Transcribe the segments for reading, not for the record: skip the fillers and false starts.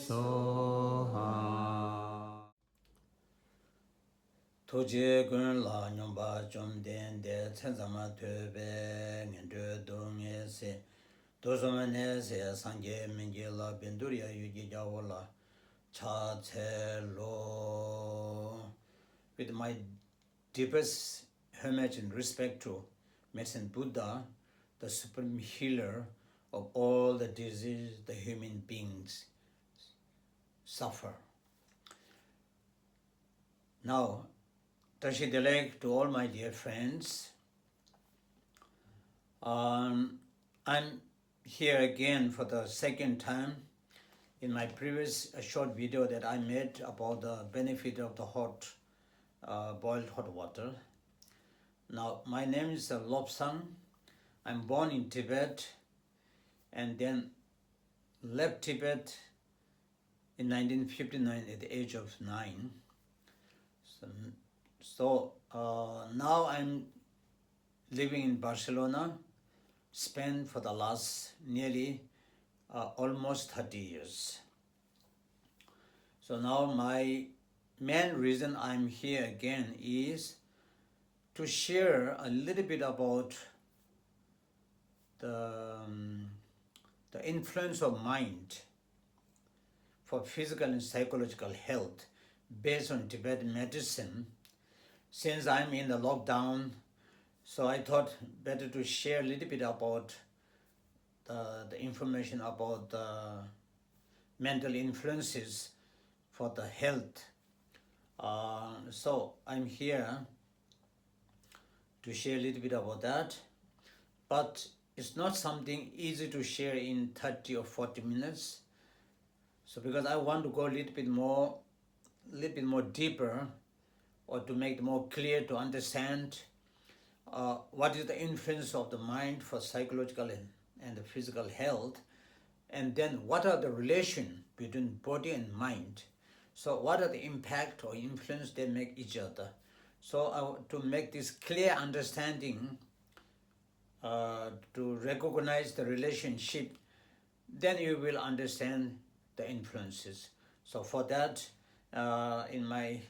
Soha Toje gun la nyomba chom den de tsenzama tebe ngende donge se dosomane se sangye mingi la benduria yuji jawola cha che lo. With my deepest homage and respect to Medicine Buddha, the supreme healer of all the diseases the human beings suffer. Now, Tashi Delek to all my dear friends. I'm here again for the second time. In my previous short video that I made about the benefit of the boiled hot water. Now, my name is Lodsang. I'm born in Tibet and then left Tibet in 1959 at the age of 9. So now I'm living in Barcelona, Spain for the last nearly almost 30 years. So now my main reason I'm here again is to share a little bit about the influence of mind for physical and psychological health based on Tibetan medicine. Since I'm in the lockdown, so I thought better to share a little bit about the information about the mental influences for the health. So I'm here to share a little bit about that, but it's not something easy to share in 30 or 40 minutes. So because I want to go a little bit more deeper, or to make it more clear to understand what is the influence of the mind for psychological and the physical health, and then what are the relation between body and mind. So what are the impact or influence they make each other. So to make this clear understanding, to recognize the relationship, then you will understand the influences. So for that, in my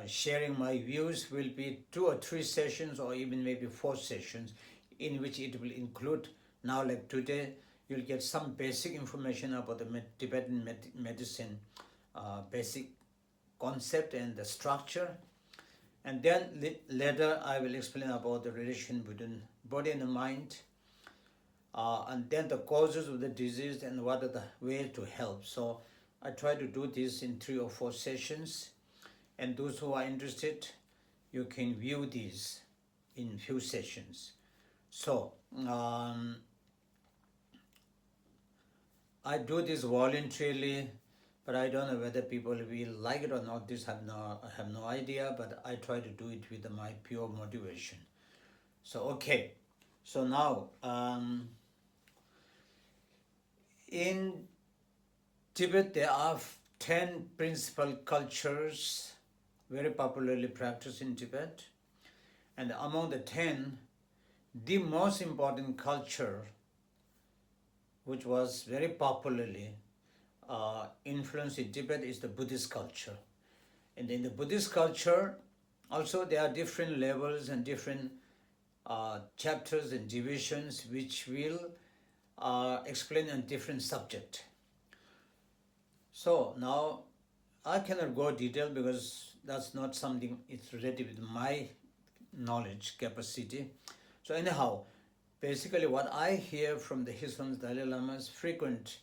sharing my views will be 2 or 3 sessions or even maybe 4 sessions, in which it will include, now like today, you'll get some basic information about the Tibetan medicine, basic concept and the structure. And then later I will explain about the relation between body and the mind, and then the causes of the disease and what are the ways to help. So I try to do this in 3 or 4 sessions, and those who are interested, you can view these in few sessions. So I do this voluntarily, but I don't know whether people will like it or not. This I have no idea, but I try to do it with my pure motivation. So okay, so now in Tibet there are 10 principal cultures very popularly practiced in Tibet, and among the 10, the most important culture which was very popularly influenced in Tibet is the Buddhist culture. And in the Buddhist culture, also there are different levels and different chapters and divisions which will explain a different subject. So now I cannot go detail because that's not something it's related with my knowledge capacity. So anyhow, basically what I hear from the His Holiness Dalai Lama's frequent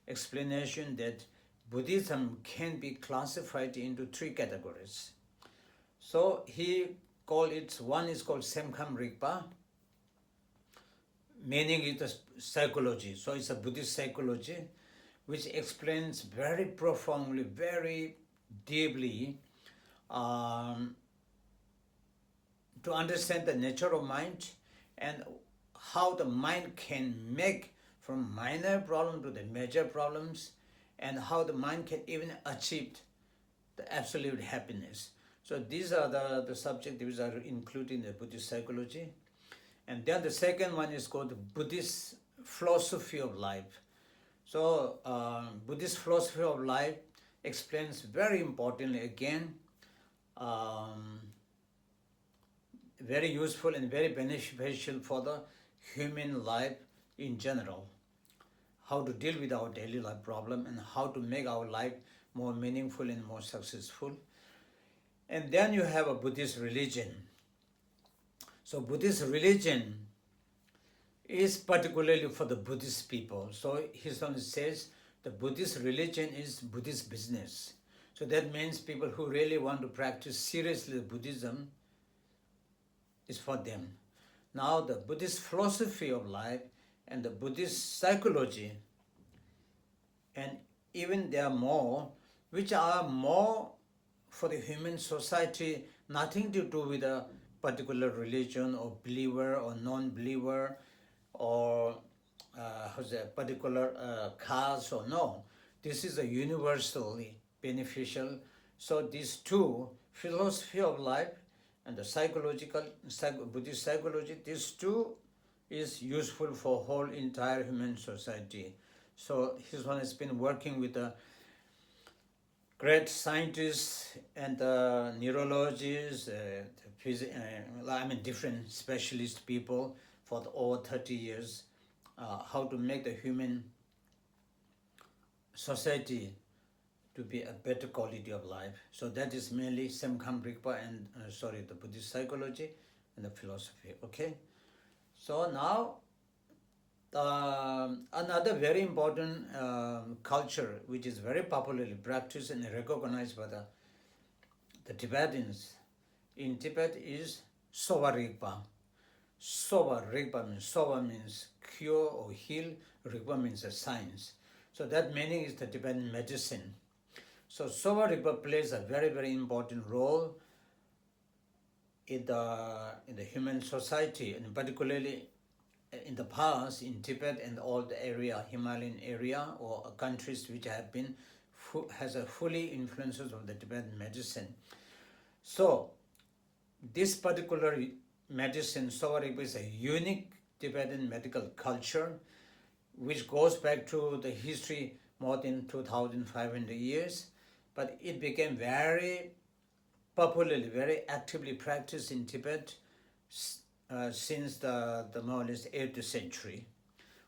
explanation that Buddhism can be classified into 3 categories. So he called it, one is called Sowa Rigpa, meaning it is psychology. So it's a Buddhist psychology which explains very profoundly, very deeply to understand the nature of mind and how the mind can make from minor problem to the major problems, and how the mind can even achieve the absolute happiness. So these are the subjects which are included in the Buddhist psychology. And then the second one is called the Buddhist philosophy of life. So Buddhist philosophy of life explains very importantly again, very useful and very beneficial for the human life in general. How to deal with our daily life problem and how to make our life more meaningful and more successful. And then you have a Buddhist religion. So Buddhist religion is particularly for the Buddhist people. So his one says the Buddhist religion is Buddhist business. So that means people who really want to practice seriously Buddhism is for them. Now the Buddhist philosophy of life and the Buddhist psychology, and even there are more, which are more for the human society, nothing to do with a particular religion or believer or non-believer or particular caste or no. This is a universally beneficial. So these two, philosophy of life and the Buddhist psychology, these two is useful for whole entire human society. So his one has been working with the great scientists and neurologists, different specialist people for over 30 years, how to make the human society to be a better quality of life. So that is mainly Sowa Rigpa and the Buddhist psychology and the philosophy. Okay. So now another very important culture which is very popularly practiced and recognized by the Tibetans in Tibet is Sowa Rigpa. Sowa Rigpa means, Sowa means cure or heal, Rigpa means a science. So that meaning is the Tibetan medicine. So Sowa Rigpa plays a very, very important role in the human society, and particularly in the past in Tibet and all the area, Himalayan area or countries which have been has a fully influences of the Tibetan medicine. So this particular medicine, Sowa Rigpa, is a unique Tibetan medical culture which goes back to the history more than 2,500 years, but it became very popularly, very actively practiced in Tibet since the more or less 8th century.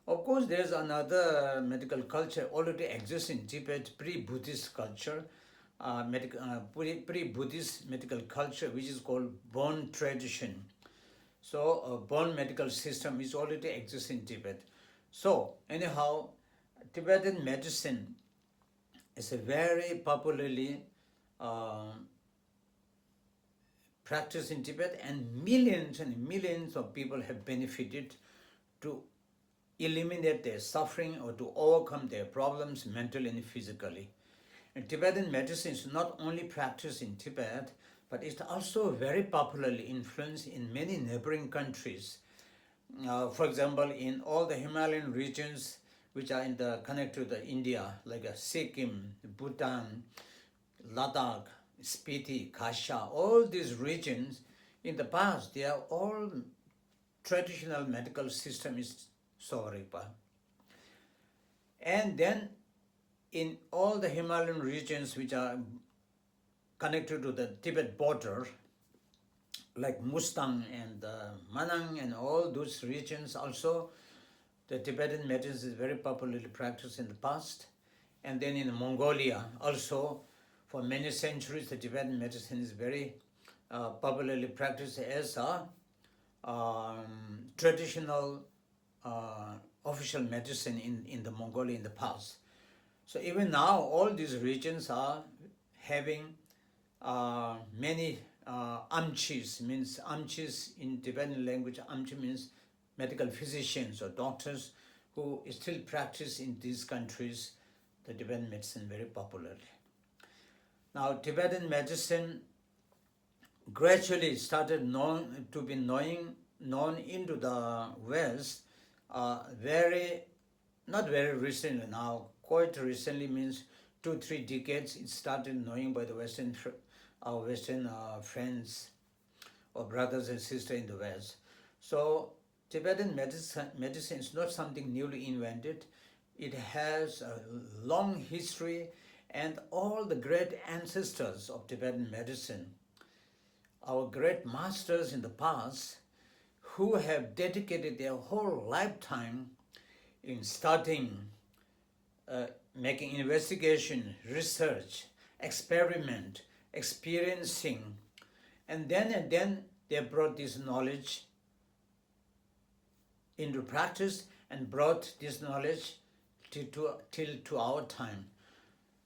Of course, there's another medical culture already exists in Tibet, pre-Buddhist culture, pre-Buddhist medical culture, which is called Bon tradition. So a Bon medical system is already exists in Tibet. So anyhow, Tibetan medicine is a very popularly practiced in Tibet, and millions of people have benefited to eliminate their suffering or to overcome their problems mentally and physically. And Tibetan medicine is not only practiced in Tibet, but it's also very popularly influenced in many neighboring countries. For example, in all the Himalayan regions which are connected to India, like Sikkim, Bhutan, Ladakh, Spiti, Kasha, all these regions, in the past, they are all traditional medical system is Sowa Rigpa. And then in all the Himalayan regions which are connected to the Tibet border, like Mustang and Manang and all those regions also, the Tibetan medicine is very popularly practiced in the past. And then in Mongolia also, for many centuries, the Tibetan medicine is very popularly practiced as a traditional official medicine in the Mongolia in the past. So even now, all these regions are having many amchis, means amchis in Tibetan language, amchi means medical physicians or doctors who still practice in these countries the Tibetan medicine very popularly. Now, Tibetan medicine gradually started known into the West not very recently now, quite recently means 2-3 decades. It started knowing by the our Western friends or brothers and sisters in the West. So Tibetan medicine is not something newly invented. It has a long history, and all the great ancestors of Tibetan medicine, our great masters in the past, who have dedicated their whole lifetime in studying, making investigation, research, experiment, experiencing, and then they brought this knowledge into practice and brought this knowledge till to our time.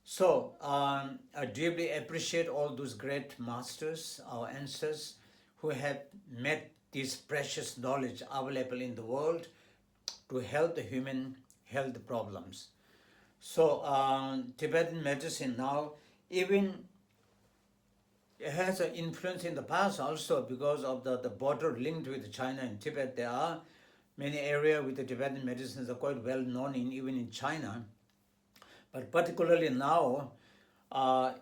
So I deeply appreciate all those great masters, our ancestors, who have made this precious knowledge available in the world to help the human health problems. So Tibetan medicine now, even it has an influence in the past also because of the border linked with China and Tibet. There are many areas with the Tibetan medicines are quite well known even in China. But particularly now,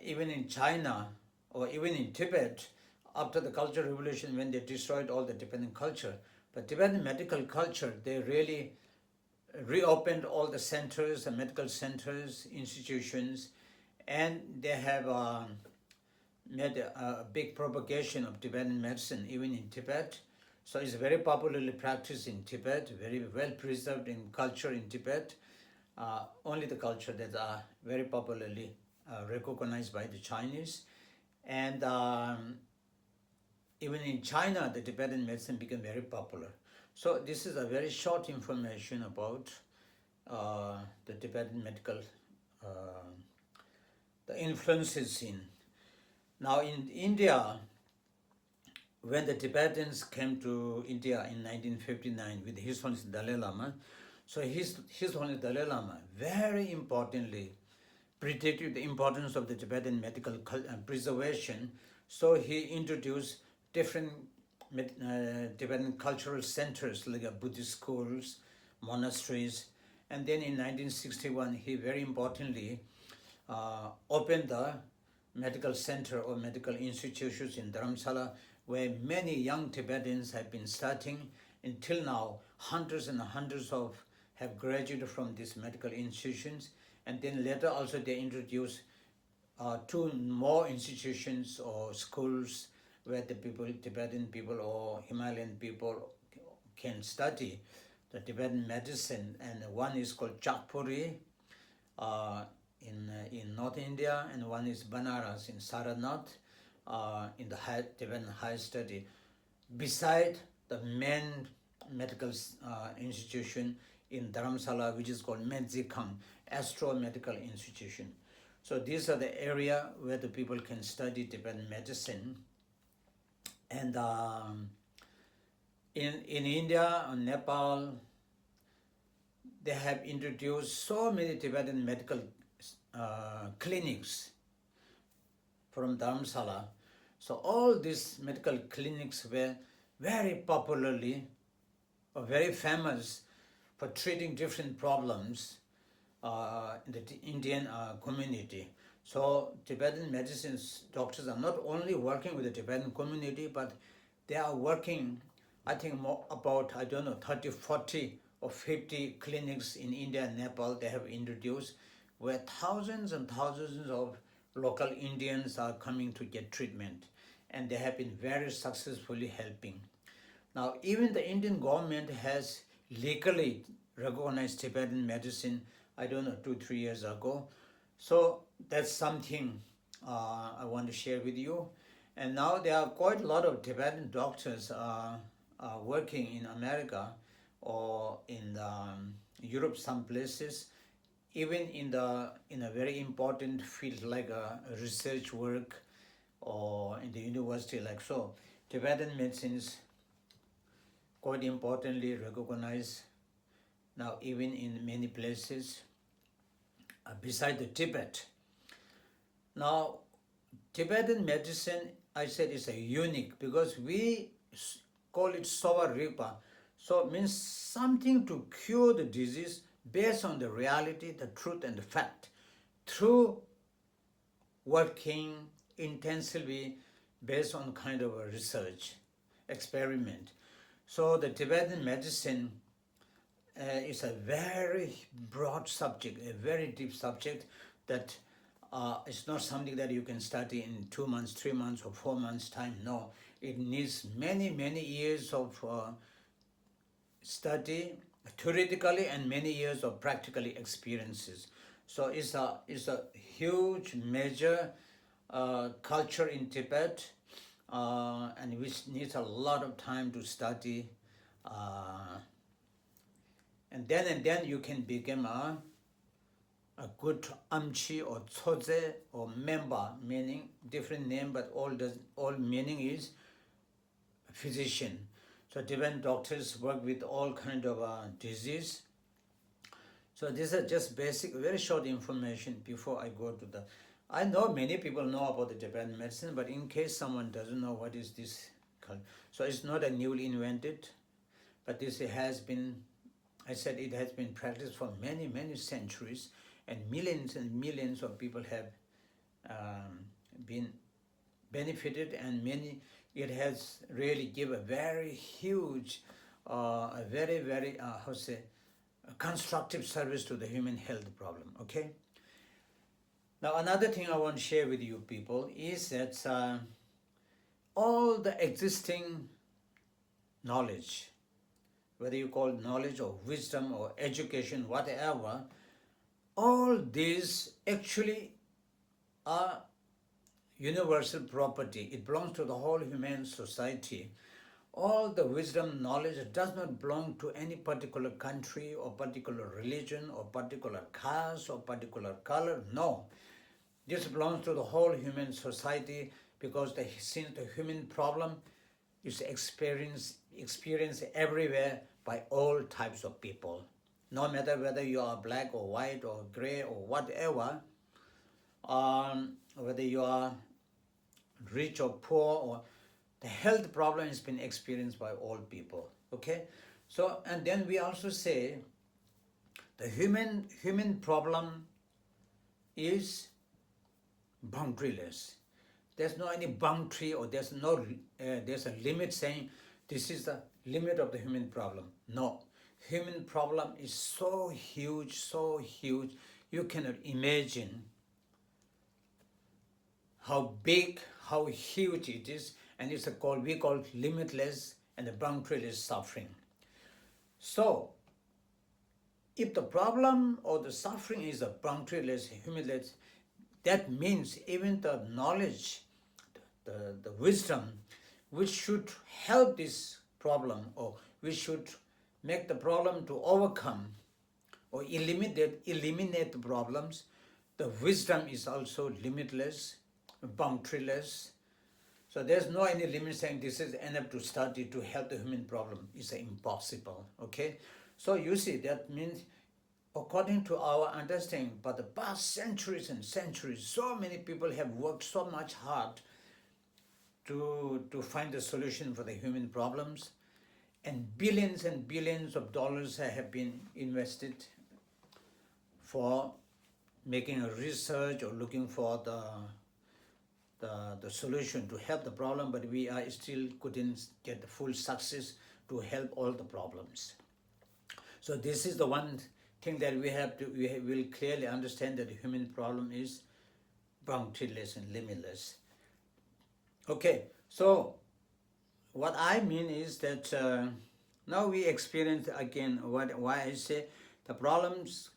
even in China or even in Tibet, after the Cultural Revolution, when they destroyed all the Tibetan culture, but Tibetan medical culture, they really reopened all the centers, the medical centers, institutions, and they have made a big propagation of Tibetan medicine even in Tibet. So it's very popularly practiced in Tibet, very well preserved in culture in Tibet. Only the culture that are very popularly recognized by the Chinese. And even in China, the Tibetan medicine became very popular. So this is a very short information about the Tibetan medical, the influences in. Now in India, when the Tibetans came to India in 1959 with His Holiness Dalai Lama, so His Holiness Dalai Lama very importantly predicted the importance of the Tibetan medical preservation. So he introduced different Tibetan cultural centers like Buddhist schools, monasteries, and then in 1961 he very importantly opened the medical center or medical institutions in Dharamsala, where many young Tibetans have been studying. Until now, hundreds and hundreds of have graduated from these medical institutions, and then later also they introduced two more institutions or schools where the people, Tibetan people or Himalayan people can study the Tibetan medicine, and one is called Chakpuri in North India, and one is Banaras in Saranath in the Tibetan higher study, beside the main medical institution in Dharamsala, which is called Medzikang, Astro Medical Institution. So these are the area where the people can study Tibetan medicine. And in India and Nepal, they have introduced so many Tibetan medical clinics from Dharamsala. So all these medical clinics were very popularly or very famous for treating different problems in the Indian community. So Tibetan medicine doctors are not only working with the Tibetan community, but they are working, I think, more about, 30, 40 or 50 clinics in India and Nepal they have introduced, where thousands and thousands of local Indians are coming to get treatment, and they have been very successfully helping. Now, even the Indian government has legally recognized Tibetan medicine, 2-3 years ago. So that's something I want to share with you. And now there are quite a lot of Tibetan doctors working in America or in Europe, some places, even in a very important field like research work or in the university like so. Tibetan medicine is quite importantly recognized now even in many places beside the Tibet. Now, Tibetan medicine, I said, is a unique because we call it Sowa Rigpa. So it means something to cure the disease based on the reality, the truth, and the fact, through working intensively based on kind of a research experiment. So the Tibetan medicine is a very broad subject, a very deep subject that it's not something that you can study in 2 months, 3 months, or 4 months' time. No, it needs many, many years of study theoretically and many years of practically experiences. So it's a huge major culture in Tibet, and which needs a lot of time to study, and then you can become a good amchi or tsoze or member, meaning different name, but all meaning is physician. So Tibetan doctors work with all kind of disease. So these are just basic, very short information before I go to the. I know many people know about the Tibetan medicine, but in case someone doesn't know what is this, so it's not a newly invented, but this has been, I said it has been practiced for many, many centuries, and millions of people have been benefited, and many, it has really given a very huge, a very, very, how to say, a constructive service to the human health problem, okay? Now, another thing I want to share with you people is that all the existing knowledge, whether you call it knowledge or wisdom or education, whatever, all these actually are universal property. It belongs to the whole human society. All the wisdom, knowledge does not belong to any particular country or particular religion or particular caste or particular color. No, this belongs to the whole human society, because since the human problem is experienced everywhere by all types of people. No matter whether you are black or white or gray or whatever, whether you are rich or poor, or the health problem has been experienced by all people, okay? So, and then we also say the human problem is boundaryless. There's no any boundary, or there's a limit saying this is the limit of the human problem. No, human problem is so huge, you cannot imagine how big, how huge it is, and we call it limitless and the boundaryless suffering. So, if the problem or the suffering is a boundaryless, humilless, that means even the knowledge, the wisdom, which should help this problem, or which should make the problem to overcome or eliminate the problems, the wisdom is also limitless, boundaryless. So there's no any limit saying this is enough to study to help the human problem. It's impossible, okay? So you see, that means according to our understanding, but the past centuries and centuries, so many people have worked so much hard to find a solution for the human problems, and billions of dollars have been invested for making a research or looking for the solution to help the problem, but we are still couldn't get the full success to help all the problems. So this is the one thing that we will clearly understand, that the human problem is boundaryless and limitless. Okay, so what I mean is that now we experience again why I say the problems,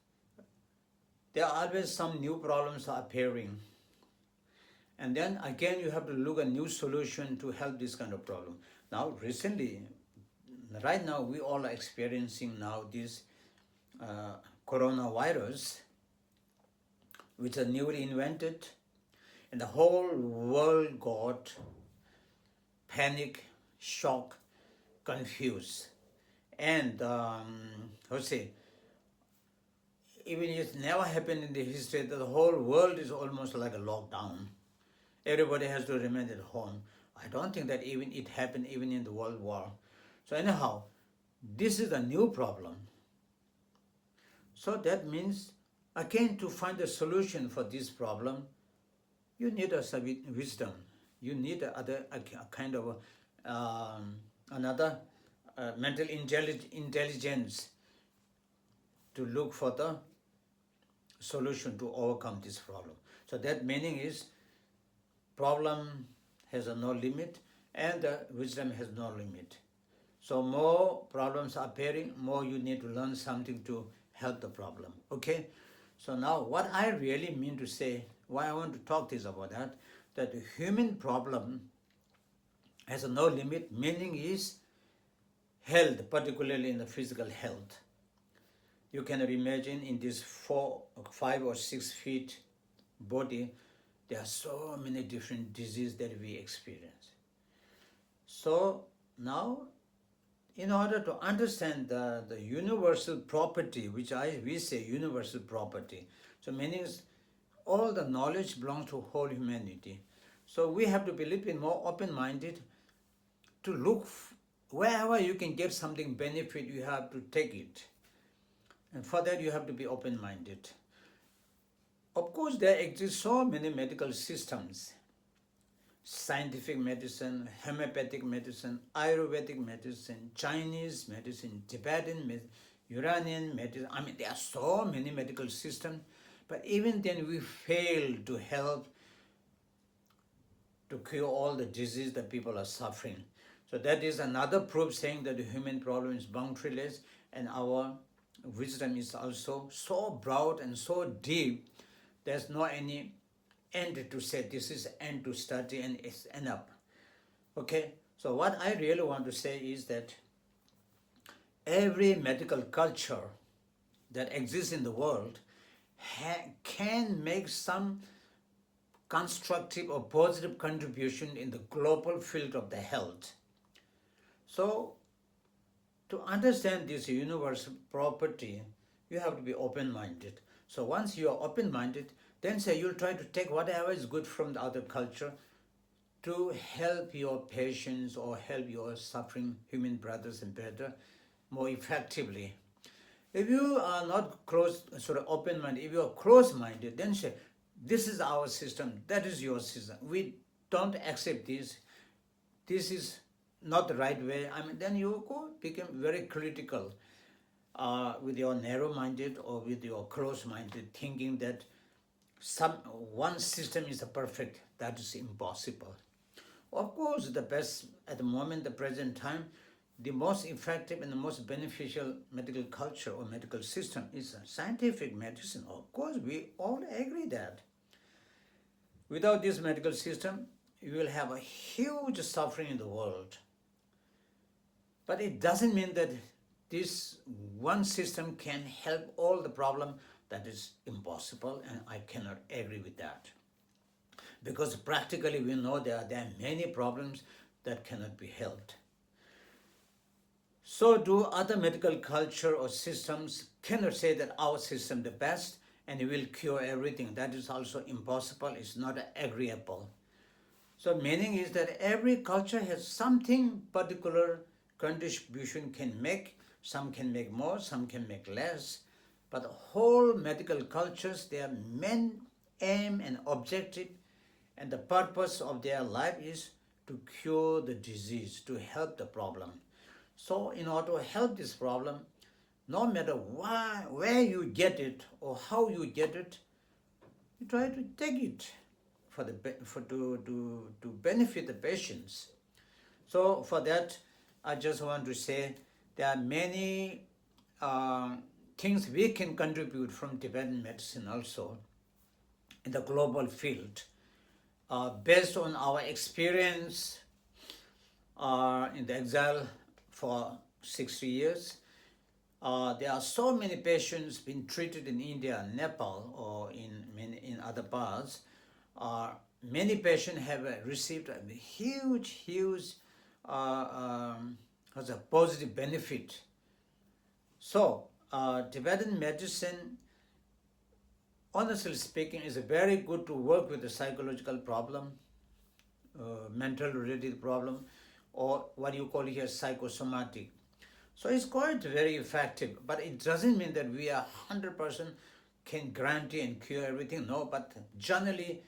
there are always some new problems are appearing. And then again you have to look at new solution to help this kind of problem. Now recently, right now we all are experiencing now this coronavirus, which are newly invented, and the whole world got panic, shock, confused. And even it's never happened in the history that the whole world is almost like a lockdown. Everybody has to remain at home. I don't think that even it happened even in the World War. So anyhow, this is a new problem. So that means, again, to find a solution for this problem, you need a wisdom. You need a kind of another mental intelligence to look for the solution to overcome this problem. So that meaning is problem has no limit and wisdom has no limit. So more problems are appearing, more you need to learn something to help the problem. Okay? So now what I really mean to say, why I want to talk this about that the human problem has no limit, meaning is health, particularly in the physical health. You can imagine in this 4, 5 or 6 feet body, there are so many different diseases that we experience. So now, in order to understand the universal property, which we say universal property, so meaning all the knowledge belongs to whole humanity. So we have to be a little bit more open-minded to look wherever you can get something benefit, you have to take it. And for that, you have to be open-minded. Of course, there exist so many medical systems. Scientific medicine, homeopathic medicine, Ayurvedic medicine, Chinese medicine, Tibetan medicine, Iranian medicine. I mean, there are so many medical systems, but even then we fail to help to cure all the disease that people are suffering. So that is another proof saying that the human problem is boundaryless and our wisdom is also so broad and so deep, there's no any end to say this is end to study and it's end up. Okay, so what I really want to say is that every medical culture that exists in the world can make some constructive or positive contribution in the global field of the health. So to understand this universal property, you have to be open-minded. So once you are open-minded, then say you'll try to take whatever is good from the other culture to help your patients or help your suffering human brothers and better more effectively. If you are not open-minded, if you are close-minded, then say, this is our system, that is your system. We don't accept this. This is not the right way. I mean, then you become very critical with your narrow-minded or with your close-minded, thinking that one system is perfect. That is impossible. Of course, the best at the moment, the present time, the most effective and the most beneficial medical culture or medical system is scientific medicine. Of course, we all agree that. Without this medical system, you will have a huge suffering in the world. But it doesn't mean that this one system can help all the problem. That is impossible, and I cannot agree with that. Because practically we know there are many problems that cannot be helped. So do other medical culture or systems cannot say that our system the best and it will cure everything. That is also impossible. It's not agreeable. So meaning is that every culture has something particular contribution can make. Some can make more, some can make less. But the whole medical cultures, their main aim and objective and the purpose of their life is to cure the disease, to help the problem. So in order to help this problem, no matter where you get it or how you get it, you try to take it to benefit the patients. So for that, I just want to say there are many things we can contribute from Tibetan medicine also in the global field. Based on our experience in the exile for 60 years, there are so many patients being treated in India, Nepal, or in other parts. Many patients have received a huge has a positive benefit. So Tibetan medicine, honestly speaking, is very good to work with the psychological problem, mental related problem, or what you call here psychosomatic. So it's quite very effective, but it doesn't mean that we are 100% can guarantee and cure everything. No, but generally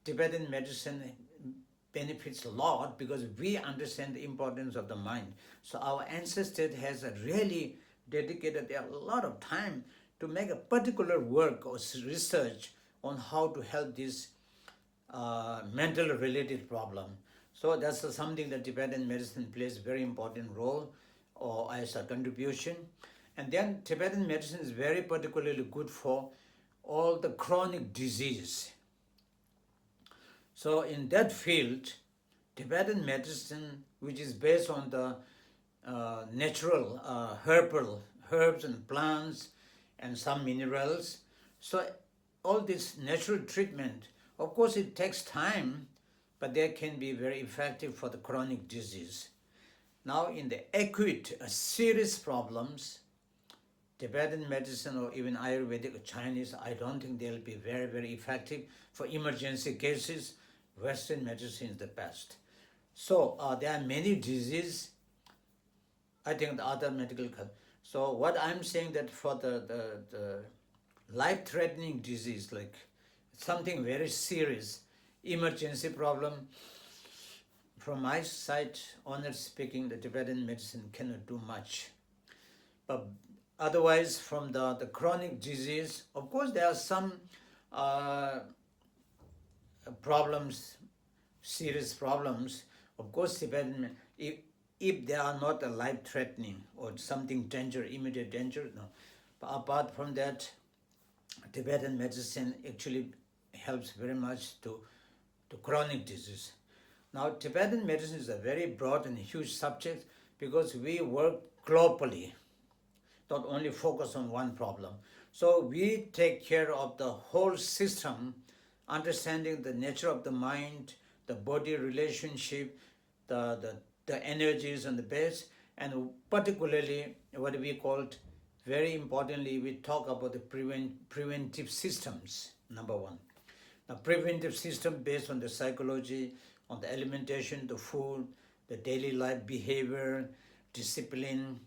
Tibetan medicine benefits a lot because we understand the importance of the mind. So our ancestors has really dedicated a lot of time to make a particular work or research on how to help this mental related problem. So that's something that Tibetan medicine plays a very important role or as a contribution. And then Tibetan medicine is very particularly good for all the chronic diseases. So in that field, Tibetan medicine, which is based on the natural herbs and plants and some minerals, so all this natural treatment, of course it takes time, but they can be very effective for the chronic disease. Now in the acute, serious problems, Tibetan medicine or even Ayurvedic or Chinese, I don't think they'll be very, very effective. For emergency cases, Western medicine is the best. So there are many diseases, I think the other medical. So what I'm saying that for the life-threatening disease, like something very serious, emergency problem, from my side, honestly speaking, the Tibetan medicine cannot do much. But otherwise, from the chronic disease, of course, there are some problems, serious problems. Of course, Tibetan, if they are not a life-threatening or something danger, immediate danger, no. But apart from that, Tibetan medicine actually helps very much to chronic disease. Now, Tibetan medicine is a very broad and huge subject because we work globally, not only focus on one problem. So we take care of the whole system, understanding the nature of the mind, the body relationship, the energies and the base, and particularly what we called, very importantly, we talk about the preventive systems, number one. Now, preventive system based on the psychology, on the alimentation, the food, the daily life behavior, discipline,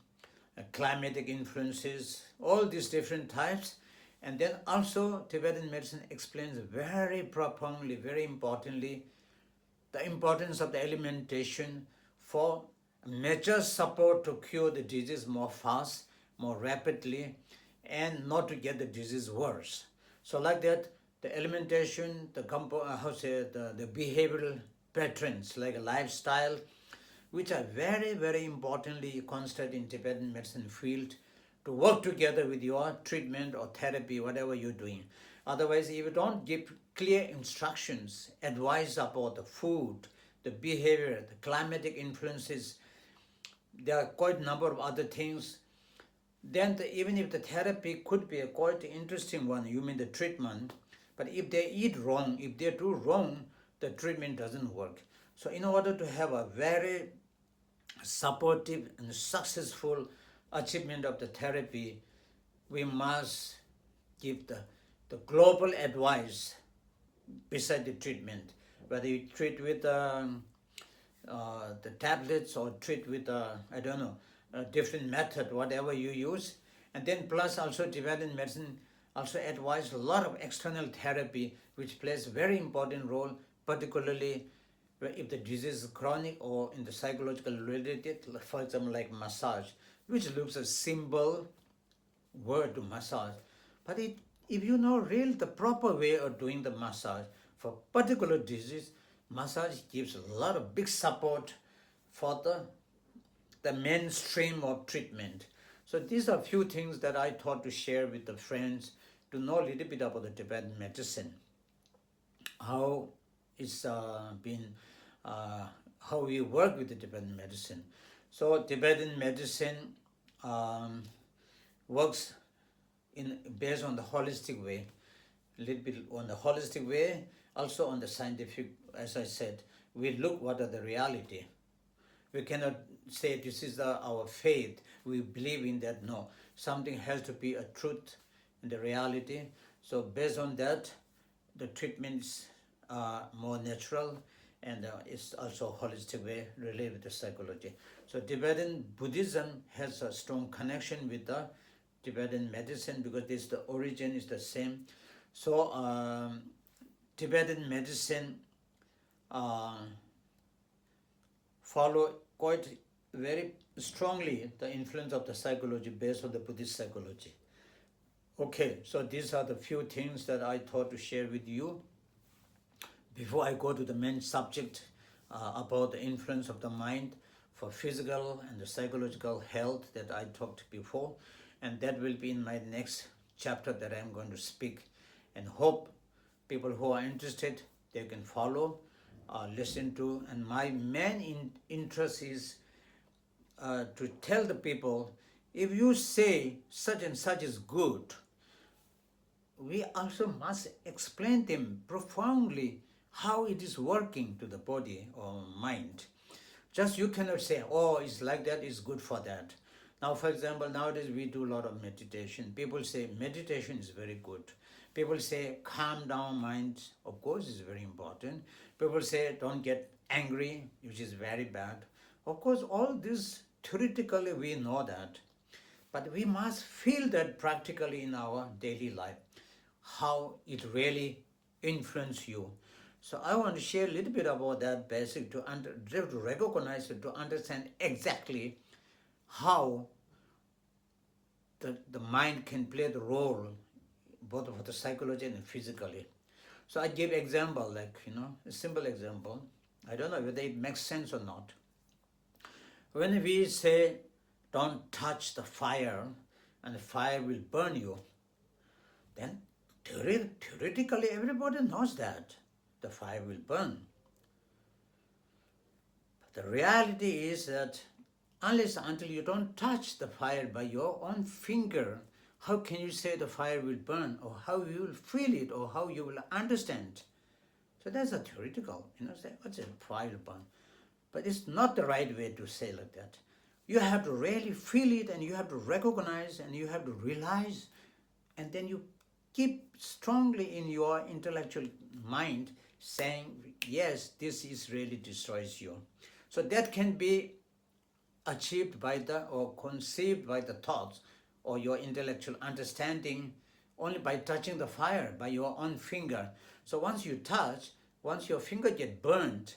climatic influences, all these different types. And then also Tibetan medicine explains very profoundly, very importantly, the importance of the alimentation for major support to cure the disease more fast, more rapidly, and not to get the disease worse. So like that, the alimentation, the behavioral patterns, like a lifestyle, which are very, very importantly considered in Tibetan medicine field to work together with your treatment or therapy, whatever you're doing. Otherwise, if you don't give clear instructions, advice about the food, the behavior, the climatic influences, there are quite a number of other things, then even if the therapy could be a quite interesting one, you mean the treatment, but if they eat wrong, if they do wrong, the treatment doesn't work. So in order to have a very supportive and successful achievement of the therapy, we must give the global advice beside the treatment. Whether you treat with the tablets or treat with a different method, whatever you use. And then plus also Tibetan medicine also advise a lot of external therapy which plays a very important role, particularly if the disease is chronic or in the psychological related, for example, like massage, which looks a simple word to massage. But if you know the proper way of doing the massage for particular disease, massage gives a lot of big support for the mainstream of treatment. So these are a few things that I thought to share with the friends to know a little bit about the Tibetan medicine, how it's been, how we work with the Tibetan medicine. So Tibetan medicine works based on the holistic way, a little bit on the holistic way, also on the scientific, as I said, we look what are the reality. We cannot say this is our faith, we believe in that. No, something has to be a truth in the reality. So based on that, the treatments are more natural and it's also a holistic way related with the psychology. So Tibetan Buddhism has a strong connection with the Tibetan medicine because the origin is the same. So Tibetan medicine follow quite very strongly the influence of the psychology based on the Buddhist psychology. Okay, so these are the few things that I thought to share with you before I go to the main subject about the influence of the mind for physical and the psychological health that I talked before, and that will be in my next chapter that I'm going to speak, and hope people who are interested, they can follow, listen to. And my main interest is to tell the people, if you say such and such is good, we also must explain them profoundly how it is working to the body or mind. Just you cannot say, oh, it's like that, it's good for that. Now, for example, nowadays we do a lot of meditation. People say meditation is very good. People say calm down mind, of course, is very important. People say don't get angry, which is very bad. Of course, all this theoretically we know that, but we must feel that practically in our daily life, how it really influences you. So I want to share a little bit about that basic to recognize it, to understand exactly how the mind can play the role both for the psychology and physically. So I give example, like, a simple example. I don't know whether it makes sense or not. When we say, don't touch the fire and the fire will burn you, then theoretically everybody knows that the fire will burn. But the reality is that until you don't touch the fire by your own finger, how can you say the fire will burn, or how you will feel it, or how you will understand? So that's a theoretical, say, what's a fire will burn? But it's not the right way to say like that. You have to really feel it, and you have to recognize, and you have to realize, and then you keep strongly in your intellectual mind saying, yes, this is really destroys you. So that can be achieved by or conceived by the thoughts or your intellectual understanding only by touching the fire by your own finger. So once you touch, once your finger get burned,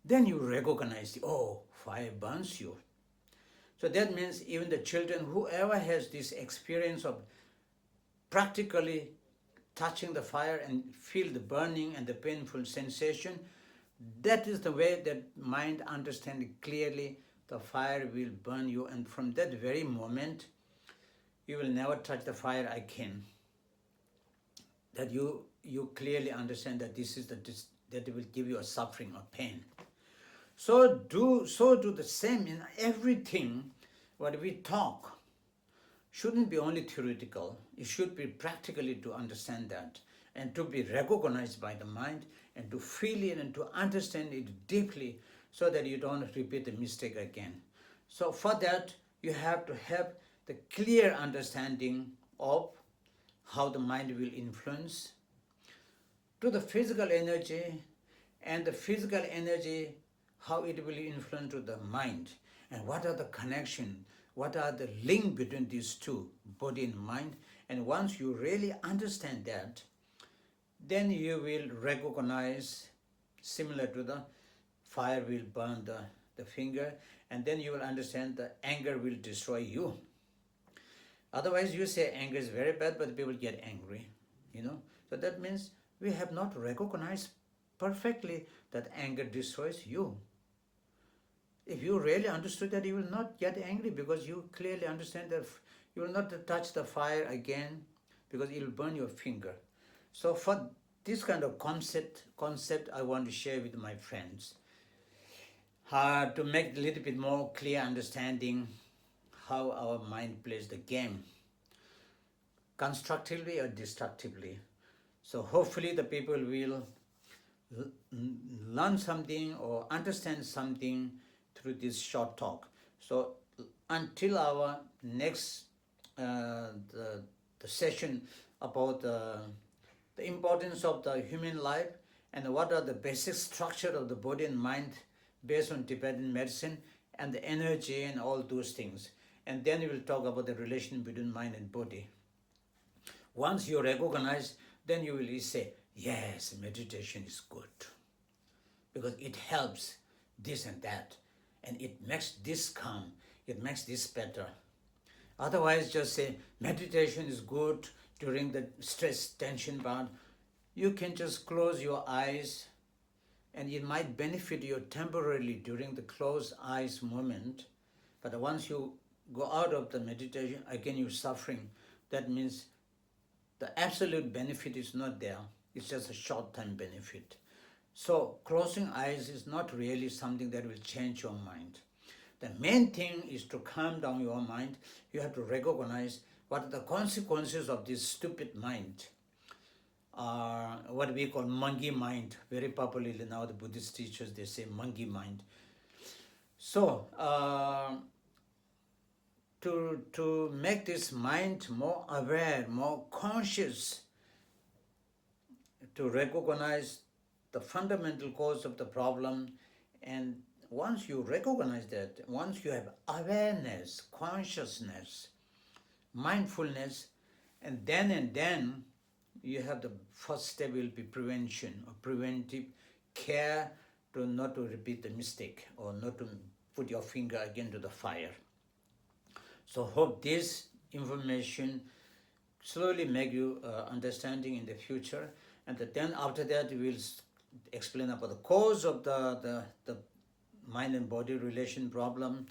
then you recognize, oh, fire burns you. So that means even the children, whoever has this experience of practically touching the fire and feel the burning and the painful sensation, that is the way that mind understands clearly the fire will burn you, and from that very moment, you will never touch the fire again. That you clearly understand that that will give you a suffering or pain. So do the same in everything. What we talk shouldn't be only theoretical. It should be practically to understand that, and to be recognized by the mind, and to feel it and to understand it deeply, so that you don't repeat the mistake again. So for that, you have to have the clear understanding of how the mind will influence to the physical energy, and the physical energy, how it will influence to the mind, and what are the connection, what are the link between these two, body and mind. And once you really understand that, then you will recognize, similar to the fire will burn the finger, and then you will understand the anger will destroy you. Otherwise, you say anger is very bad, but people get angry, So that means we have not recognized perfectly that anger destroys you. If you really understood that, you will not get angry, because you clearly understand that you will not touch the fire again, because it will burn your finger. So for this kind of concept I want to share with my friends, to make a little bit more clear understanding how our mind plays the game, constructively or destructively. So hopefully the people will learn something or understand something through this short talk. So until our next the session about the importance of the human life, and what are the basic structure of the body and mind based on Tibetan medicine, and the energy and all those things. And then we will talk about the relation between mind and body. Once you recognize, then you will say, yes, meditation is good, because it helps this and that, and it makes this calm, it makes this better. Otherwise, just say meditation is good, during the stress tension part, you can just close your eyes, and it might benefit you temporarily during the closed eyes moment. But once you go out of the meditation, again you're suffering. That means the absolute benefit is not there. It's just a short-term benefit. So closing eyes is not really something that will change your mind. The main thing is to calm down your mind. You have to recognize what are the consequences of this stupid mind. What we call monkey mind. Very popularly now the Buddhist teachers, they say monkey mind. So to make this mind more aware, more conscious, to recognize the fundamental cause of the problem, and once you recognize that, once you have awareness, consciousness, mindfulness, and then you have the first step will be prevention or preventive care, to not to repeat the mistake or not to put your finger again to the fire. So hope this information slowly make you understanding in the future, and then after that we will explain about the cause of the mind and body relation problem,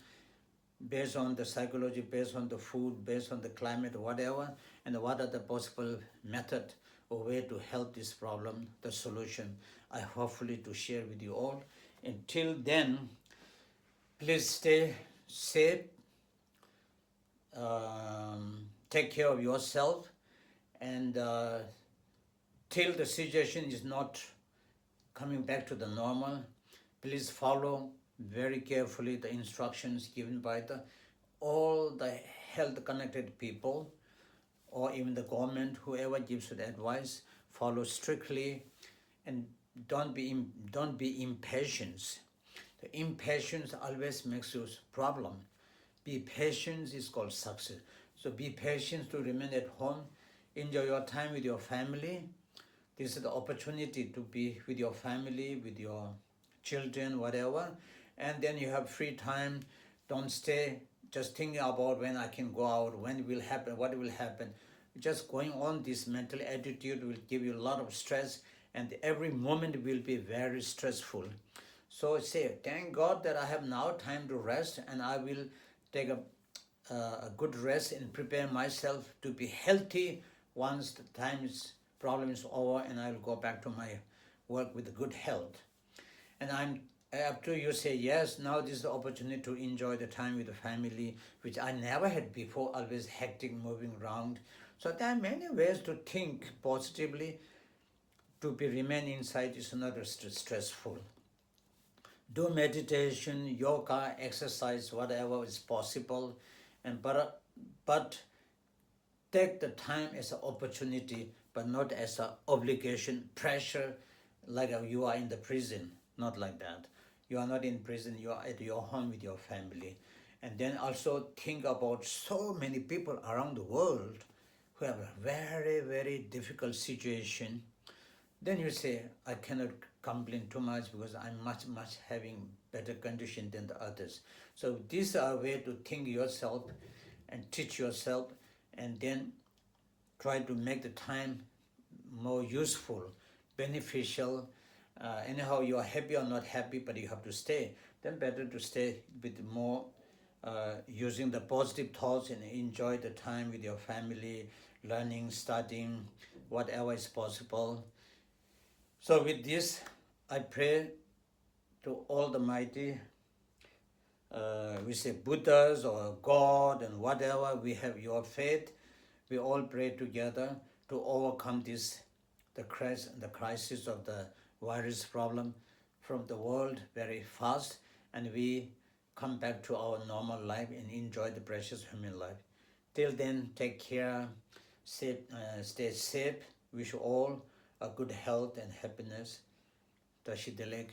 based on the psychology, based on the food, based on the climate, whatever, and what are the possible method or way to help this problem, the solution I hopefully to share with you all. Until then, please stay safe, take care of yourself, and till the situation is not coming back to the normal, please follow very carefully the instructions given by all the health connected people, or even the government, whoever gives you the advice. Follow strictly, and don't be impatient. The impatience always makes you problem. Be patient is called success. So be patient to remain at home, enjoy your time with your family. This is the opportunity to be with your family, with your children, whatever. And then you have free time. Don't stay just thinking about when I can go out, when it will happen, what will happen. Just going on this mental attitude will give you a lot of stress, and every moment will be very stressful. So say, thank God that I have now time to rest, and I will take a good rest and prepare myself to be healthy once the problem is over, and I will go back to my work with good health. And after you say yes, now this is the opportunity to enjoy the time with the family, which I never had before, always hectic, moving around. So there are many ways to think positively. To remain inside is not stressful. Do meditation, yoga, exercise, whatever is possible, but take the time as an opportunity, but not as an obligation, pressure, like you are in the prison. Not like that. You are not in prison, you are at your home with your family. And then also think about so many people around the world who have a very, very difficult situation. Then you say, I cannot complain too much because I'm much having better condition than the others. So these are a way to think yourself and teach yourself, and then try to make the time more useful, beneficial. Anyhow, you are happy or not happy, but you have to stay. Then better to stay with more using the positive thoughts and enjoy the time with your family, learning, studying, whatever is possible. So with this, I pray to all the mighty, we say Buddhas or God and whatever, we have your faith. We all pray together to overcome the crisis of the virus problem from the world very fast, and we come back to our normal life and enjoy the precious human life. Till then, take care, stay safe. Wish you all a good health and happiness. Tashi Delek.